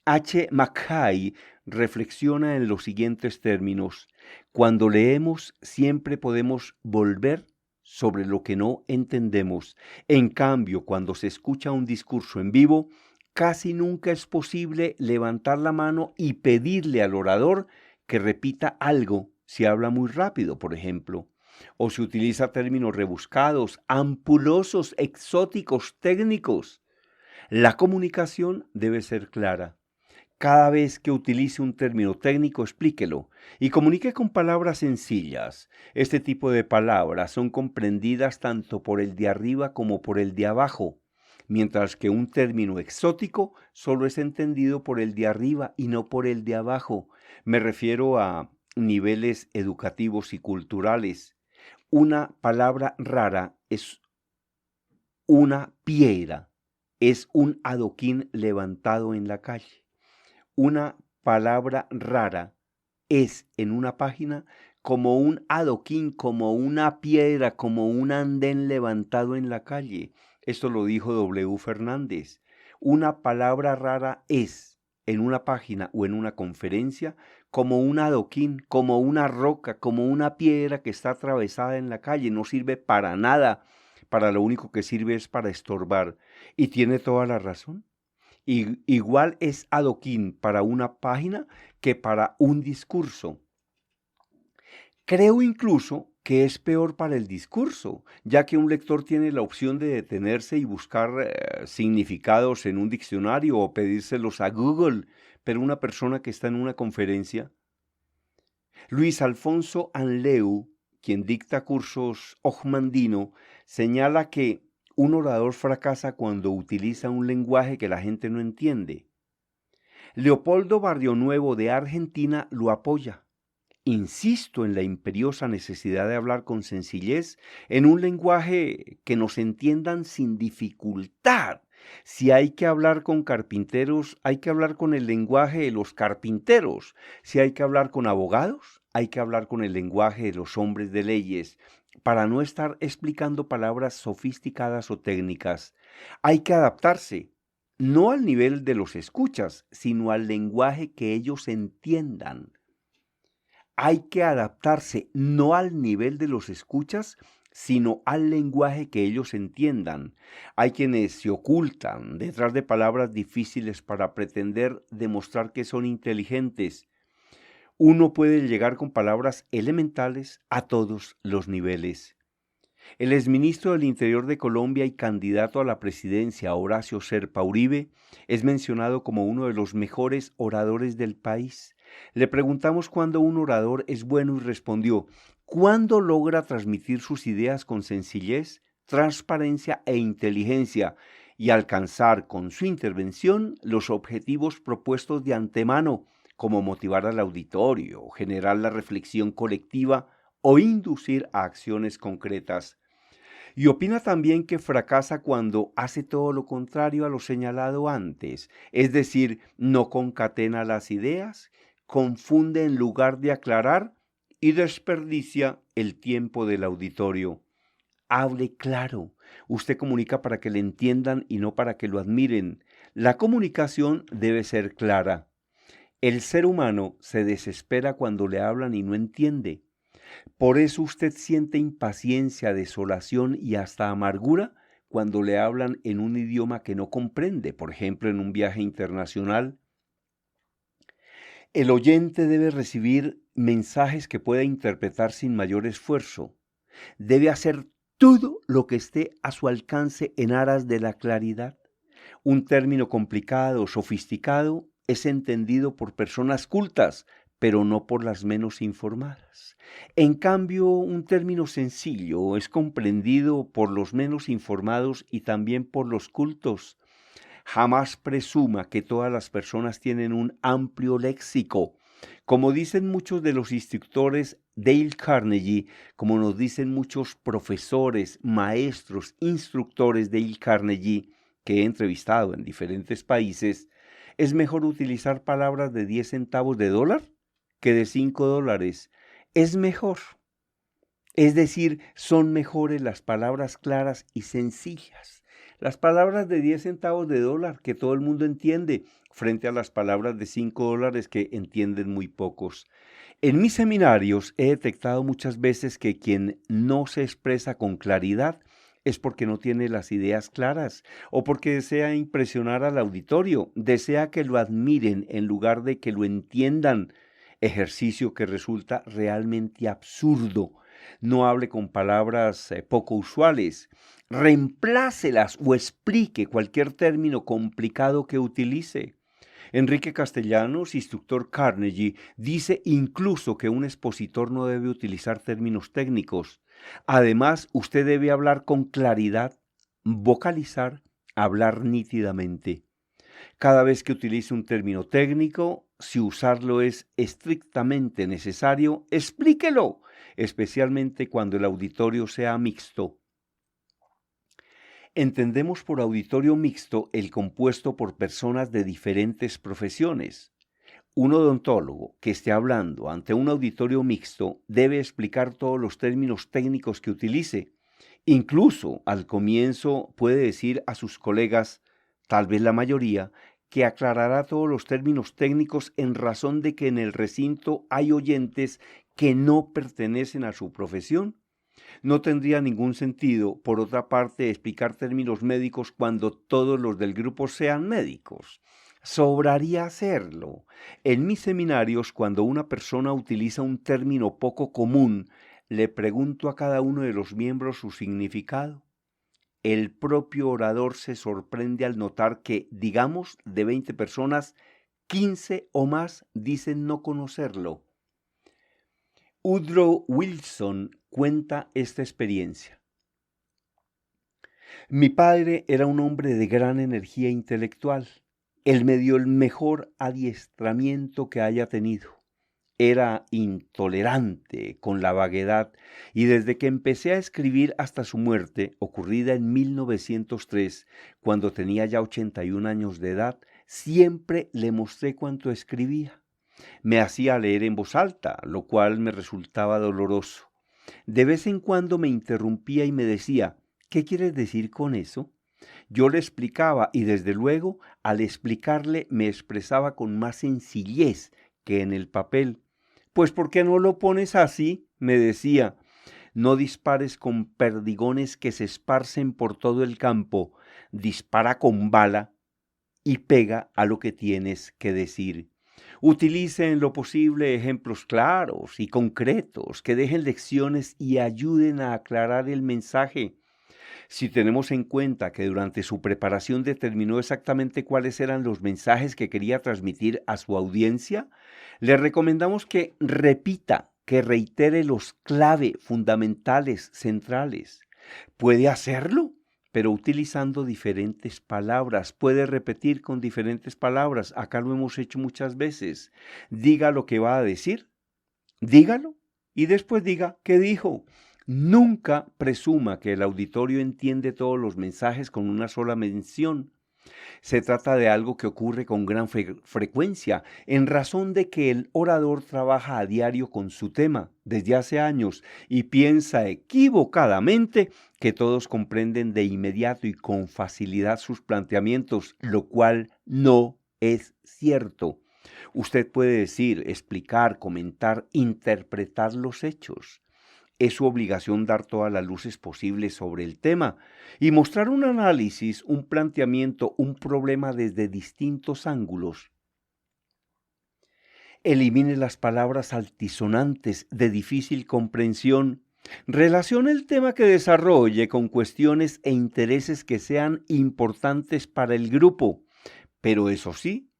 H. Mackay reflexiona en los siguientes términos: cuando leemos siempre podemos volver sobre lo que no entendemos. En cambio, cuando se escucha un discurso en vivo, casi nunca es posible levantar la mano y pedirle al orador que repita algo si habla muy rápido, por ejemplo, o si utiliza términos rebuscados, ampulosos, exóticos, técnicos. La comunicación debe ser clara. Cada vez que utilice un término técnico, explíquelo y comunique con palabras sencillas. Este tipo de palabras son comprendidas tanto por el de arriba como por el de abajo, mientras que un término exótico solo es entendido por el de arriba y no por el de abajo. Me refiero a niveles educativos y culturales. Una palabra rara es una piedra, es un adoquín levantado en la calle. Una palabra rara es en una página como un adoquín, como una piedra, como un andén levantado en la calle. Esto lo dijo W. Fernández. Una palabra rara es en una página o en una conferencia como un adoquín, como una roca, como una piedra que está atravesada en la calle. No sirve para nada. Para lo único que sirve es para estorbar. Y tiene toda la razón. Igual es adoquín para una página que para un discurso. Creo incluso que es peor para el discurso, ya que un lector tiene la opción de detenerse y buscar significados en un diccionario o pedírselos a Google, pero una persona que está en una conferencia. Luis Alfonso Anleu, quien dicta cursos Ojmandino, señala que un orador fracasa cuando utiliza un lenguaje que la gente no entiende. Leopoldo Barrionuevo de Argentina lo apoya. Insisto en la imperiosa necesidad de hablar con sencillez en un lenguaje que nos entiendan sin dificultad. Si hay que hablar con carpinteros, hay que hablar con el lenguaje de los carpinteros. Si hay que hablar con abogados, hay que hablar con el lenguaje de los hombres de leyes, para no estar explicando palabras sofisticadas o técnicas. Hay que adaptarse, no al nivel de los escuchas, sino al lenguaje que ellos entiendan. Hay que adaptarse no al nivel de los escuchas, sino al lenguaje que ellos entiendan. Hay quienes se ocultan detrás de palabras difíciles para pretender demostrar que son inteligentes. Uno puede llegar con palabras elementales a todos los niveles. El exministro del Interior de Colombia y candidato a la presidencia, Horacio Serpa Uribe, es mencionado como uno de los mejores oradores del país. Le preguntamos cuándo un orador es bueno y respondió: cuando logra transmitir sus ideas con sencillez, transparencia e inteligencia y alcanzar con su intervención los objetivos propuestos de antemano, como motivar al auditorio, generar la reflexión colectiva o inducir a acciones concretas. Y opina también que fracasa cuando hace todo lo contrario a lo señalado antes, es decir, no concatena las ideas, confunde en lugar de aclarar y desperdicia el tiempo del auditorio. Hable claro. Usted comunica para que le entiendan y no para que lo admiren. La comunicación debe ser clara. El ser humano se desespera cuando le hablan y no entiende. Por eso usted siente impaciencia, desolación y hasta amargura cuando le hablan en un idioma que no comprende, por ejemplo, en un viaje internacional. El oyente debe recibir mensajes que pueda interpretar sin mayor esfuerzo. Debe hacer todo lo que esté a su alcance en aras de la claridad. Un término complicado, sofisticado, es entendido por personas cultas, pero no por las menos informadas. En cambio, un término sencillo es comprendido por los menos informados y también por los cultos. Jamás presuma que todas las personas tienen un amplio léxico. Como dicen muchos de los instructores Dale Carnegie, como nos dicen muchos profesores, maestros, instructores Dale Carnegie, que he entrevistado en diferentes países, es mejor utilizar palabras de 10 centavos de dólar que de $5. Es mejor. Es decir, son mejores las palabras claras y sencillas. Las palabras de 10 centavos de dólar que todo el mundo entiende, frente a las palabras de $5 que entienden muy pocos. En mis seminarios he detectado muchas veces que quien no se expresa con claridad es porque no tiene las ideas claras o porque desea impresionar al auditorio, desea que lo admiren en lugar de que lo entiendan, ejercicio que resulta realmente absurdo. No hable con palabras poco usuales, reemplácelas o explique cualquier término complicado que utilice. Enrique Castellanos, instructor Carnegie, dice incluso que un expositor no debe utilizar términos técnicos. Además, usted debe hablar con claridad, vocalizar, hablar nítidamente. Cada vez que utilice un término técnico, si usarlo es estrictamente necesario, explíquelo, especialmente cuando el auditorio sea mixto. Entendemos por auditorio mixto el compuesto por personas de diferentes profesiones. Un odontólogo que esté hablando ante un auditorio mixto debe explicar todos los términos técnicos que utilice. Incluso al comienzo puede decir a sus colegas, tal vez la mayoría, que aclarará todos los términos técnicos en razón de que en el recinto hay oyentes que no pertenecen a su profesión. No tendría ningún sentido, por otra parte, explicar términos médicos cuando todos los del grupo sean médicos. Sobraría hacerlo. En mis seminarios, cuando una persona utiliza un término poco común, le pregunto a cada uno de los miembros su significado. El propio orador se sorprende al notar que, digamos, de 20 personas, 15 o más dicen no conocerlo. Woodrow Wilson cuenta esta experiencia. Mi padre era un hombre de gran energía intelectual. Él me dio el mejor adiestramiento que haya tenido. Era intolerante con la vaguedad y desde que empecé a escribir hasta su muerte, ocurrida en 1903, cuando tenía ya 81 años de edad, siempre le mostré cuanto escribía. Me hacía leer en voz alta, lo cual me resultaba doloroso. De vez en cuando me interrumpía y me decía, ¿qué quieres decir con eso? Yo le explicaba y desde luego al explicarle me expresaba con más sencillez que en el papel. Pues ¿por qué no lo pones así? Me decía. No dispares con perdigones que se esparcen por todo el campo. Dispara con bala y pega a lo que tienes que decir. Utilice en lo posible ejemplos claros y concretos que dejen lecciones y ayuden a aclarar el mensaje. Si tenemos en cuenta que durante su preparación determinó exactamente cuáles eran los mensajes que quería transmitir a su audiencia, le recomendamos que repita, que reitere los clave fundamentales, centrales. ¿Puede hacerlo? Pero utilizando diferentes palabras. Puede repetir con diferentes palabras. Acá lo hemos hecho muchas veces. Diga lo que va a decir, dígalo y después diga qué dijo. Nunca presuma que el auditorio entiende todos los mensajes con una sola mención. Se trata de algo que ocurre con gran frecuencia, en razón de que el orador trabaja a diario con su tema desde hace años y piensa equivocadamente que todos comprenden de inmediato y con facilidad sus planteamientos, lo cual no es cierto. Usted puede decir, explicar, comentar, interpretar los hechos. Es su obligación dar todas las luces posibles sobre el tema y mostrar un análisis, un planteamiento, un problema desde distintos ángulos. Elimine las palabras altisonantes de difícil comprensión. Relacione el tema que desarrolle con cuestiones e intereses que sean importantes para el grupo, pero eso sí,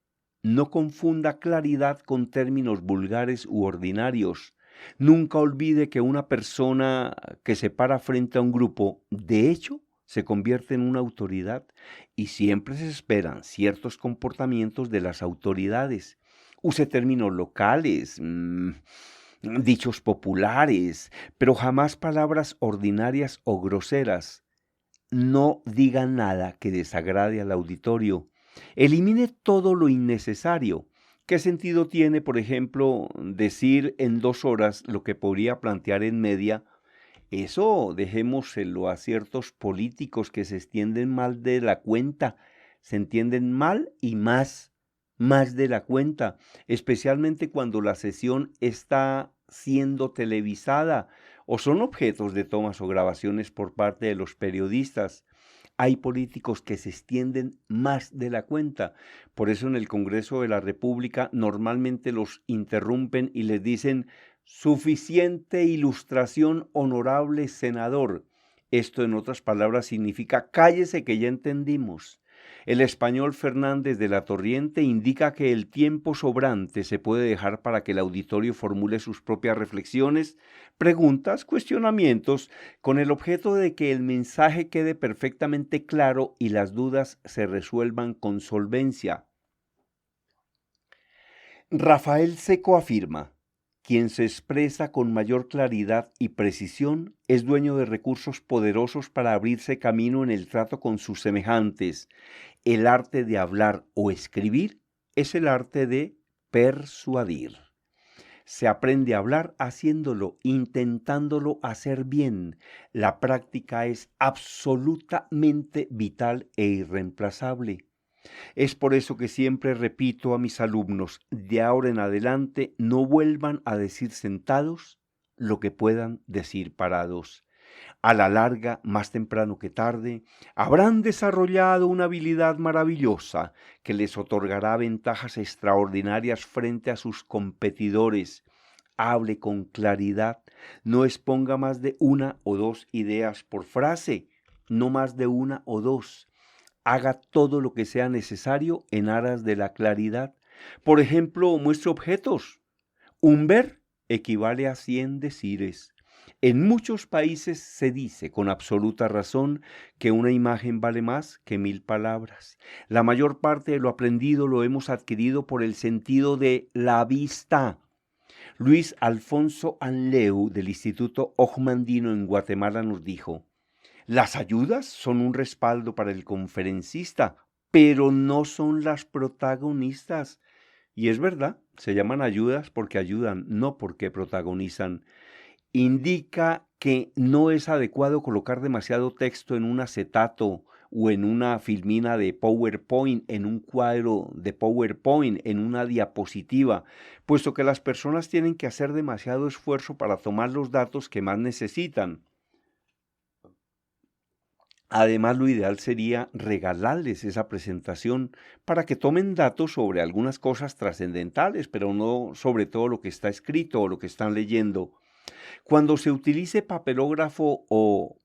no confunda claridad con términos vulgares u ordinarios. Nunca olvide que una persona que se para frente a un grupo, de hecho, se convierte en una autoridad y siempre se esperan ciertos comportamientos de las autoridades. Use términos locales, dichos populares, pero jamás palabras ordinarias o groseras. No diga nada que desagrade al auditorio. Elimine todo lo innecesario. ¿Qué sentido tiene, por ejemplo, decir en 2 horas lo que podría plantear en media? Eso dejémoselo a ciertos políticos que se extienden mal de la cuenta, se entienden mal y más. más de la cuenta, especialmente cuando la sesión está siendo televisada o son objetos de tomas o grabaciones por parte de los periodistas. Hay políticos que se extienden más de la cuenta. Por eso en el Congreso de la República normalmente los interrumpen y les dicen suficiente ilustración, honorable senador. Esto en otras palabras significa cállese que ya entendimos. El español Fernández de la Torriente indica que el tiempo sobrante se puede dejar para que el auditorio formule sus propias reflexiones, preguntas, cuestionamientos, con el objeto de que el mensaje quede perfectamente claro y las dudas se resuelvan con solvencia. Rafael Seco afirma: quien se expresa con mayor claridad y precisión es dueño de recursos poderosos para abrirse camino en el trato con sus semejantes. El arte de hablar o escribir es el arte de persuadir. Se aprende a hablar haciéndolo, intentándolo hacer bien. La práctica es absolutamente vital e irreemplazable. Es por eso que siempre repito a mis alumnos, de ahora en adelante no vuelvan a decir sentados lo que puedan decir parados. A la larga, más temprano que tarde, habrán desarrollado una habilidad maravillosa que les otorgará ventajas extraordinarias frente a sus competidores. Hable con claridad, no exponga más de una o dos ideas por frase, no más de una o dos. Haga todo lo que sea necesario en aras de la claridad. Por ejemplo, muestre objetos. Un ver equivale a 100 decires. En muchos países se dice con absoluta razón que una imagen vale más que 1000 palabras. La mayor parte de lo aprendido lo hemos adquirido por el sentido de la vista. Luis Alfonso Anleu del Instituto Ojmandino en Guatemala nos dijo: las ayudas son un respaldo para el conferencista, pero no son las protagonistas. Y es verdad, se llaman ayudas porque ayudan, no porque protagonizan. Indica que no es adecuado colocar demasiado texto en un acetato o en una filmina de PowerPoint, en un cuadro de PowerPoint, en una diapositiva, puesto que las personas tienen que hacer demasiado esfuerzo para tomar los datos que más necesitan. Además, lo ideal sería regalarles esa presentación para que tomen datos sobre algunas cosas trascendentales, pero no sobre todo lo que está escrito o lo que están leyendo. Cuando se utilice papelógrafo o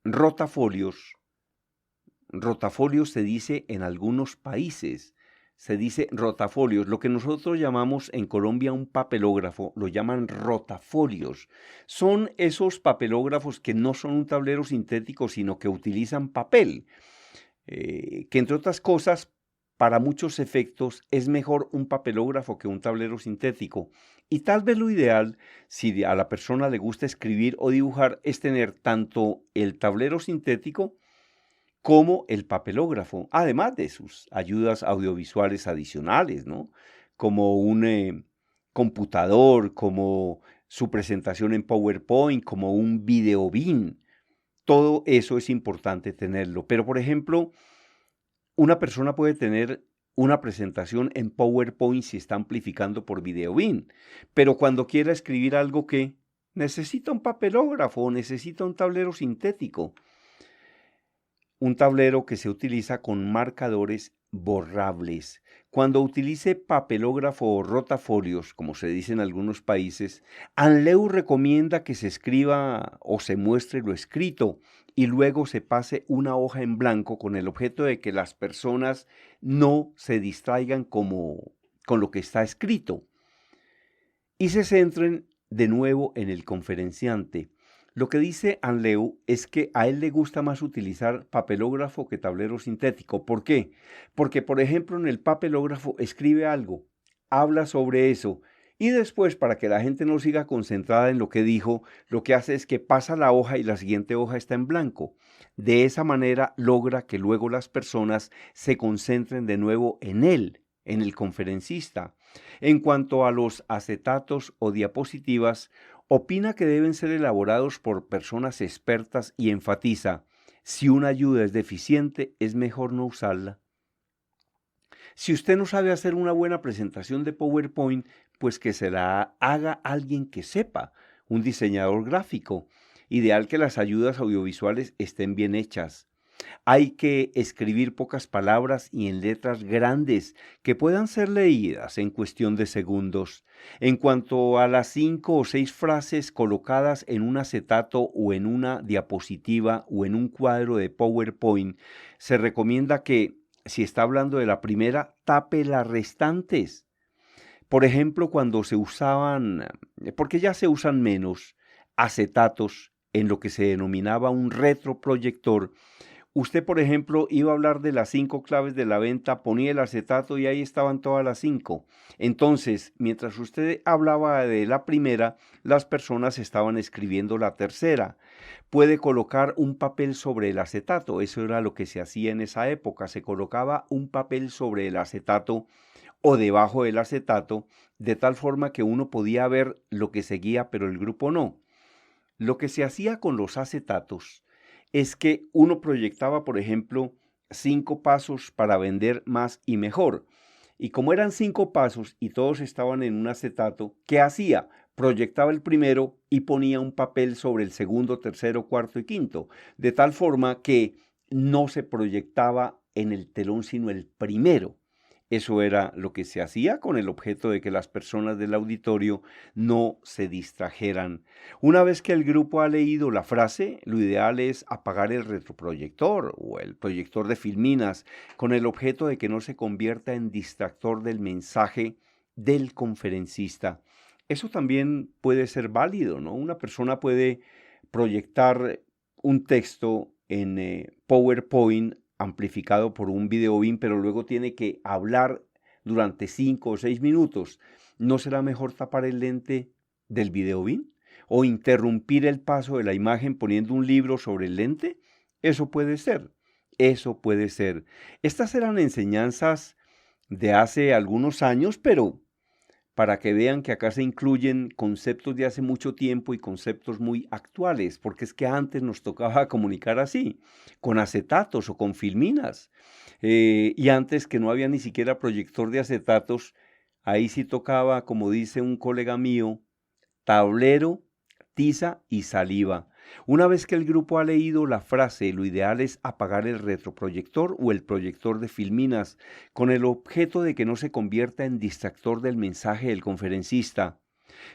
rotafolios, rotafolios se dice en algunos países, se dice rotafolios. Lo que nosotros llamamos en Colombia un papelógrafo, lo llaman rotafolios. Son esos papelógrafos que no son un tablero sintético, sino que utilizan papel, que entre otras cosas, para muchos efectos, es mejor un papelógrafo que un tablero sintético. Y tal vez lo ideal, si a la persona le gusta escribir o dibujar, es tener tanto el tablero sintético como el papelógrafo, además de sus ayudas audiovisuales adicionales, ¿no? Como un computador, como su presentación en PowerPoint, como un video bin. Todo eso es importante tenerlo. Pero, por ejemplo, una persona puede tener una presentación en PowerPoint si está amplificando por video bin, pero cuando quiera escribir algo que necesita un papelógrafo o necesita un tablero sintético, un tablero que se utiliza con marcadores borrables. Cuando utilice papelógrafo o rotafolios, como se dice en algunos países, Anleu recomienda que se escriba o se muestre lo escrito y luego se pase una hoja en blanco con el objeto de que las personas no se distraigan con lo que está escrito y se centren de nuevo en el conferenciante. Lo que dice Anleu es que a él le gusta más utilizar papelógrafo que tablero sintético. ¿Por qué? Porque, por ejemplo, en el papelógrafo escribe algo, habla sobre eso y después, para que la gente no siga concentrada en lo que dijo, lo que hace es que pasa la hoja y la siguiente hoja está en blanco. De esa manera logra que luego las personas se concentren de nuevo en él, en el conferencista. En cuanto a los acetatos o diapositivas, opina que deben ser elaborados por personas expertas y enfatiza: si una ayuda es deficiente, es mejor no usarla. Si usted no sabe hacer una buena presentación de PowerPoint, pues que se la haga alguien que sepa, un diseñador gráfico. Ideal que las ayudas audiovisuales estén bien hechas. Hay que escribir pocas palabras y en letras grandes que puedan ser leídas en cuestión de segundos. En cuanto a las 5 o 6 frases colocadas en un acetato o en una diapositiva o en un cuadro de PowerPoint, se recomienda que, si está hablando de la primera, tape las restantes. Por ejemplo, cuando se usaban, porque ya se usan menos, acetatos en lo que se denominaba un retroproyector. Usted, por ejemplo, iba a hablar de las 5 claves de la venta, ponía el acetato y ahí estaban todas las 5. Entonces, mientras usted hablaba de la primera, las personas estaban escribiendo la tercera. Puede colocar un papel sobre el acetato, eso era lo que se hacía en esa época, se colocaba un papel sobre el acetato o debajo del acetato, de tal forma que uno podía ver lo que seguía, pero el grupo no. Lo que se hacía con los acetatos es que uno proyectaba, por ejemplo, 5 pasos para vender más y mejor. Y como eran 5 pasos y todos estaban en un acetato, ¿qué hacía? Proyectaba el primero y ponía un papel sobre el segundo, tercero, cuarto y quinto, de tal forma que no se proyectaba en el telón sino el primero. Eso era lo que se hacía con el objeto de que las personas del auditorio no se distrajeran. Una vez que el grupo ha leído la frase, lo ideal es apagar el retroproyector o el proyector de filminas con el objeto de que no se convierta en distractor del mensaje del conferencista. Eso también puede ser válido, ¿no? Una persona puede proyectar un texto en PowerPoint amplificado por un video BIM, pero luego tiene que hablar durante 5 o 6 minutos. ¿No será mejor tapar el lente del video BIM? ¿O interrumpir el paso de la imagen poniendo un libro sobre el lente? Eso puede ser, eso puede ser. Estas eran enseñanzas de hace algunos años, pero para que vean que acá se incluyen conceptos de hace mucho tiempo y conceptos muy actuales, porque es que antes nos tocaba comunicar así, con acetatos o con filminas, y antes que no había ni siquiera proyector de acetatos, ahí sí tocaba, como dice un colega mío, tablero, tiza y saliva. Una vez que el grupo ha leído la frase, lo ideal es apagar el retroproyector o el proyector de filminas con el objeto de que no se convierta en distractor del mensaje del conferencista.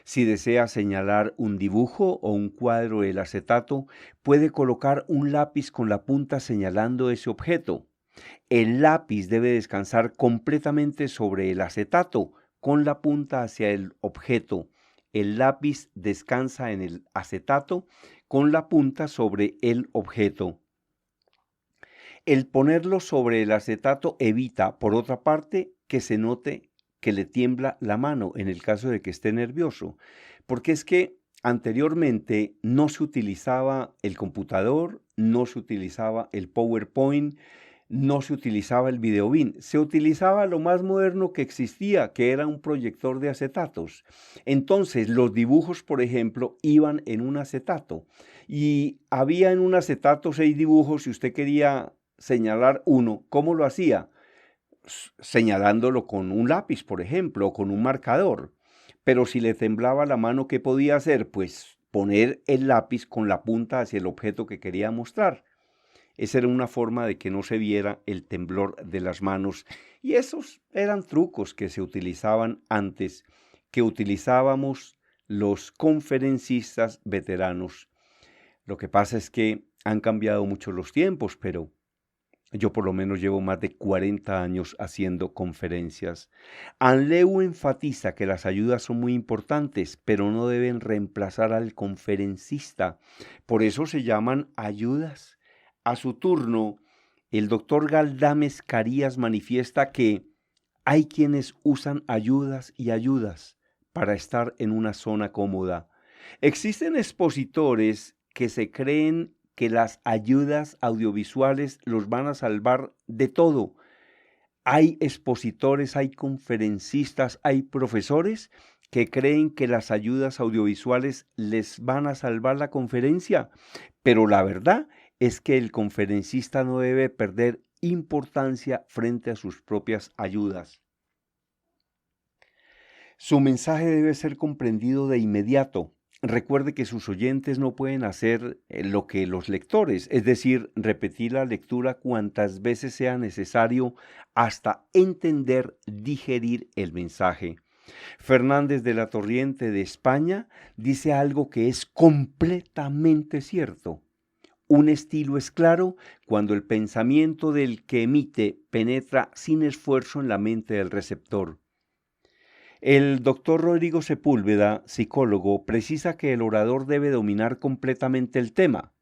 Si desea señalar un dibujo o un cuadro del acetato, puede colocar un lápiz con la punta señalando ese objeto. El lápiz debe descansar completamente sobre el acetato, con la punta hacia el objeto. El lápiz descansa en el acetato, con la punta sobre el objeto. El ponerlo sobre el acetato evita, por otra parte, que se note que le tiembla la mano en el caso de que esté nervioso, porque es que anteriormente no se utilizaba el computador, no se utilizaba el PowerPoint, no se utilizaba el videobeam, se utilizaba lo más moderno que existía, que era un proyector de acetatos. Entonces, los dibujos, por ejemplo, iban en un acetato y había en un acetato 6 dibujos. Si usted quería señalar uno, ¿cómo lo hacía? Señalándolo con un lápiz, por ejemplo, o con un marcador. Pero si le temblaba la mano, ¿qué podía hacer? Pues poner el lápiz con la punta hacia el objeto que quería mostrar. Esa era una forma de que no se viera el temblor de las manos. Y esos eran trucos que se utilizaban antes, que utilizábamos los conferencistas veteranos. Lo que pasa es que han cambiado mucho los tiempos, pero yo por lo menos llevo más de 40 años haciendo conferencias. Anleu enfatiza que las ayudas son muy importantes, pero no deben reemplazar al conferencista. Por eso se llaman ayudas. A su turno, el doctor Galdames Carías manifiesta que hay quienes usan ayudas y ayudas para estar en una zona cómoda. Existen expositores que se creen que las ayudas audiovisuales los van a salvar de todo. Hay expositores, hay conferencistas, hay profesores que creen que las ayudas audiovisuales les van a salvar la conferencia, pero la verdad es que el conferencista no debe perder importancia frente a sus propias ayudas. Su mensaje debe ser comprendido de inmediato. Recuerde que sus oyentes no pueden hacer lo que los lectores, es decir, repetir la lectura cuantas veces sea necesario hasta entender, digerir el mensaje. Fernández de la Torriente de España dice algo que es completamente cierto. Un estilo es claro cuando el pensamiento del que emite penetra sin esfuerzo en la mente del receptor. El doctor Rodrigo Sepúlveda, psicólogo, precisa que el orador debe dominar completamente el tema.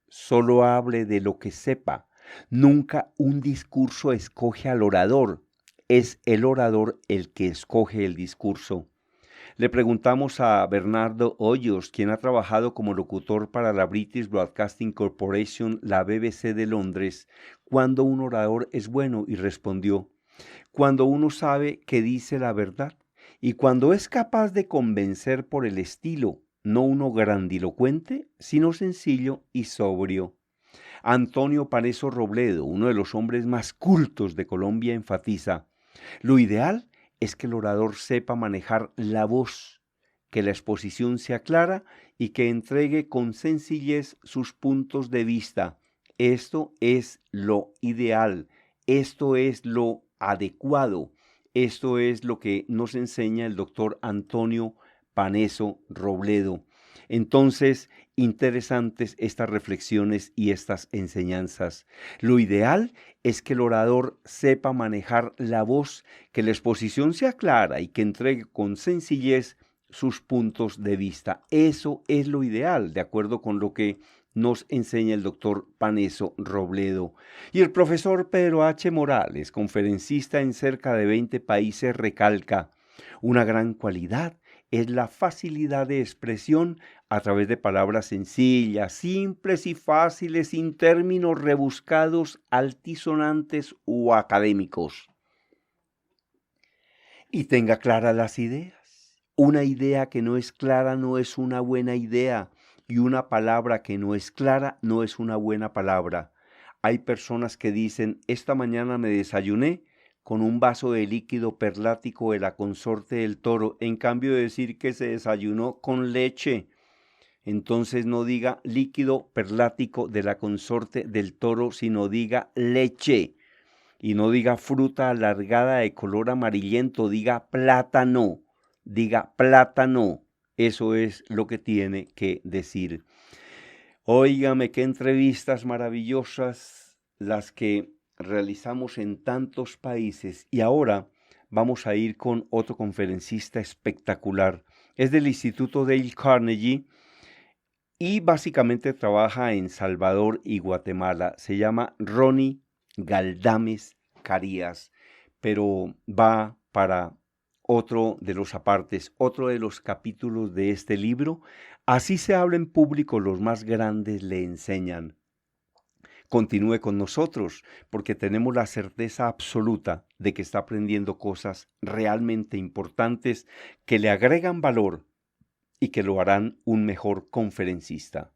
Solo hable de lo que sepa. Nunca un discurso escoge al orador. Es el orador el que escoge el discurso. Le preguntamos a Bernardo Hoyos, quien ha trabajado como locutor para la British Broadcasting Corporation, la BBC de Londres, cuándo un orador es bueno, y respondió: cuando uno sabe que dice la verdad y cuando es capaz de convencer por el estilo, no uno grandilocuente, sino sencillo y sobrio. Antonio Paneso Robledo, uno de los hombres más cultos de Colombia, enfatiza: lo ideal es que el orador sepa manejar la voz, que la exposición sea clara y que entregue con sencillez sus puntos de vista. Esto es lo ideal, esto es lo adecuado, esto es lo que nos enseña el doctor Antonio Paneso Robledo. Entonces, interesantes estas reflexiones y estas enseñanzas. Lo ideal es que el orador sepa manejar la voz, que la exposición sea clara y que entregue con sencillez sus puntos de vista. Eso es lo ideal, de acuerdo con lo que nos enseña el doctor Paneso Robledo. Y el profesor Pedro H. Morales, conferencista en cerca de 20 países, recalca: una gran cualidad es la facilidad de expresión a través de palabras sencillas, simples y fáciles, sin términos rebuscados, altisonantes o académicos. Y tenga claras las ideas. Una idea que no es clara no es una buena idea, y una palabra que no es clara no es una buena palabra. Hay personas que dicen: esta mañana me desayuné con un vaso de líquido perlático de la consorte del toro, en cambio de decir que se desayunó con leche. Entonces no diga líquido perlático de la consorte del toro, sino diga leche. Y no diga fruta alargada de color amarillento, diga plátano. Diga plátano. Eso es lo que tiene que decir. Óigame, qué entrevistas maravillosas las que realizamos en tantos países. Y ahora vamos a ir con otro conferencista espectacular. Es del Instituto Dale Carnegie y básicamente trabaja en Salvador y Guatemala. Se llama Ronnie Galdames Carías, pero va para otro de los apartes, otro de los capítulos de este libro. Así se habla en público, los más grandes le enseñan. Continúe con nosotros, porque tenemos la certeza absoluta de que está aprendiendo cosas realmente importantes que le agregan valor y que lo harán un mejor conferencista.